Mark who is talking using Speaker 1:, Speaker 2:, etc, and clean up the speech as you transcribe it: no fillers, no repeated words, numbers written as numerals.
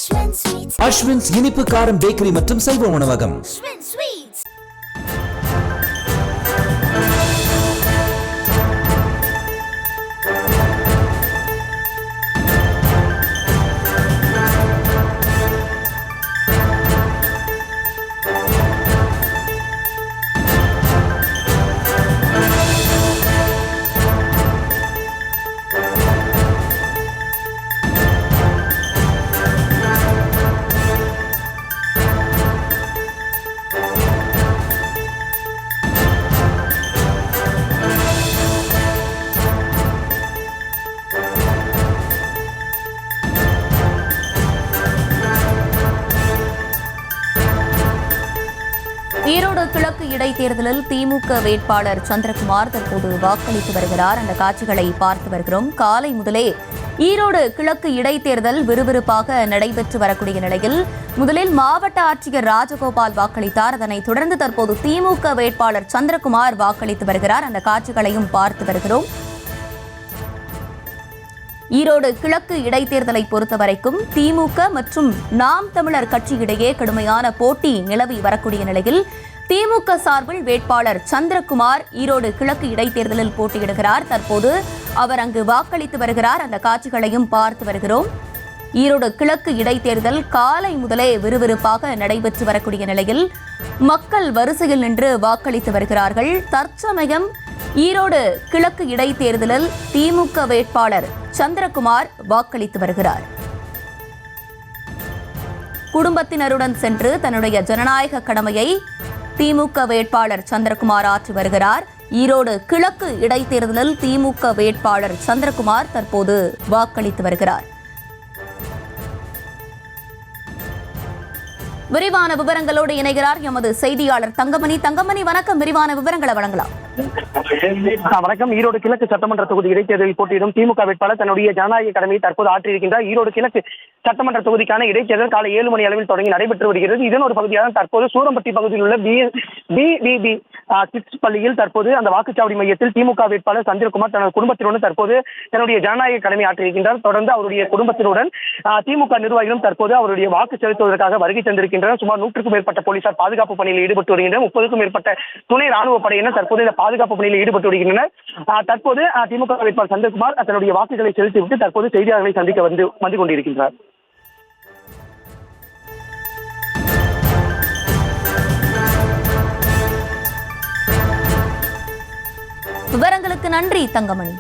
Speaker 1: அஸ்வின்ஸ் இனிப்பு காரம் பேக்கரி மற்றும் சைவ உணவகம்.
Speaker 2: ஈரோடு கிழக்கு இடைத்தேர்தலில் திமுக வேட்பாளர் சந்திரகுமார் தற்போது வாக்களித்து வருகிறார். அந்த காட்சிகளை பார்த்து வருகிறோம். காலை முதலே ஈரோடு கிழக்கு இடைத்தேர்தல் விறுவிறுப்பாக நடைபெற்று வரக்கூடிய நிலையில் முதலில் மாவட்ட ஆட்சியர் ராஜகோபால் வாக்களித்தார். அதனைத் தொடர்ந்து தற்போது திமுக வேட்பாளர் சந்திரகுமார் வாக்களித்து வருகிறார். அந்த காட்சிகளையும் பார்த்து வருகிறோம். ஈரோடு கிழக்கு இடைத்தேர்தலை பொறுத்தவரைக்கும் திமுக மற்றும் நாம் தமிழர் கட்சியிடையே கடுமையான போட்டி நிலவி வரக்கூடிய நிலையில் திமுக சார்பில் வேட்பாளர் சந்திரகுமார் ஈரோடு கிழக்கு இடைத்தேர்தலில் போட்டியிடுகிறார். தற்போது அவர் அங்கு வாக்களித்து வருகிறார். அந்த காட்சிகளையும் பார்த்து வருகிறோம். ஈரோடு கிழக்கு இடைத்தேர்தல் காலை முதலே விறுவிறுப்பாக நடைபெற்று வரக்கூடிய நிலையில் மக்கள் வரிசையில் நின்று வாக்களித்து வருகிறார்கள். தற்சமயம் ஈரோடு கிழக்கு இடைத்தேர்தலில் திமுக வேட்பாளர் சந்திரகுமார் வாக்களித்து வருகிறார். குடும்பத்தினருடன் சென்று தன்னுடைய ஜனநாயக கடமையை திமுக வேட்பாளர் சந்திரகுமார் ஆற்றி வருகிறார். ஈரோடு கிழக்கு இடைத்தேர்தலில் திமுக வேட்பாளர் சந்திரகுமார் தற்போது வாக்களித்து வருகிறார். விரிவான விவரங்களோடு இணைகிறார் எமது செய்தியாளர் தங்கமணி. தங்கமணி, வணக்கம். விரிவான விவரங்களை வழங்கலாம்.
Speaker 3: வணக்கம். ஈரோடு கிழக்கு சட்டமன்ற தொகுதி இடைத்தேர்தலில் போட்டியிடும் திமுக வேட்பாளர் தன்னுடைய ஜனநாயக கடமையை தற்போது ஆற்றியிருக்கின்றார். ஈரோடு கிழக்கு சட்டமன்ற தொகுதிக்கான இடைத்தேர்தல் காலை 7 மணி அளவில் தொடங்கி நடைபெற்று வருகிறது. இதன் ஒரு பகுதியாக தற்போது சூரம்பட்டி பகுதியில் உள்ள பிபிபி கிட்ஸ் பள்ளியில் தற்போது அந்த வாக்குச்சாவடி மையத்தில் திமுக வேட்பாளர் சந்திரகுமார் தனது குடும்பத்தினுடன் தற்போது தன்னுடைய ஜனநாயக கடமை ஆற்றியிருக்கின்றார். தொடர்ந்து அவருடைய குடும்பத்தினுடன் திமுக நிர்வாகிகளும் தற்போது அவருடைய வாக்கு செலுத்துவதற்காக வருகை தந்திருக்கின்றனர். சுமார் 100க்கும் மேற்பட்ட போலீசார் பாதுகாப்பு பணியில் ஈடுபட்டு வருகின்றனர். 30க்கும் மேற்பட்ட துணை ராணுவ படையினர் தற்போது இந்த பாதுகாப்பு பணியில் ஈடுபட்டு வருகின்றனர். தற்போது திமுக வேட்பாளர் சந்திரகுமார் தன்னுடைய வாக்குகளை செலுத்திவிட்டு தற்போது செய்தியாளர்களை சந்திக்க வந்து கொண்டிருக்கின்றார்.
Speaker 2: விவரங்களுக்கு நன்றி தங்கமணி.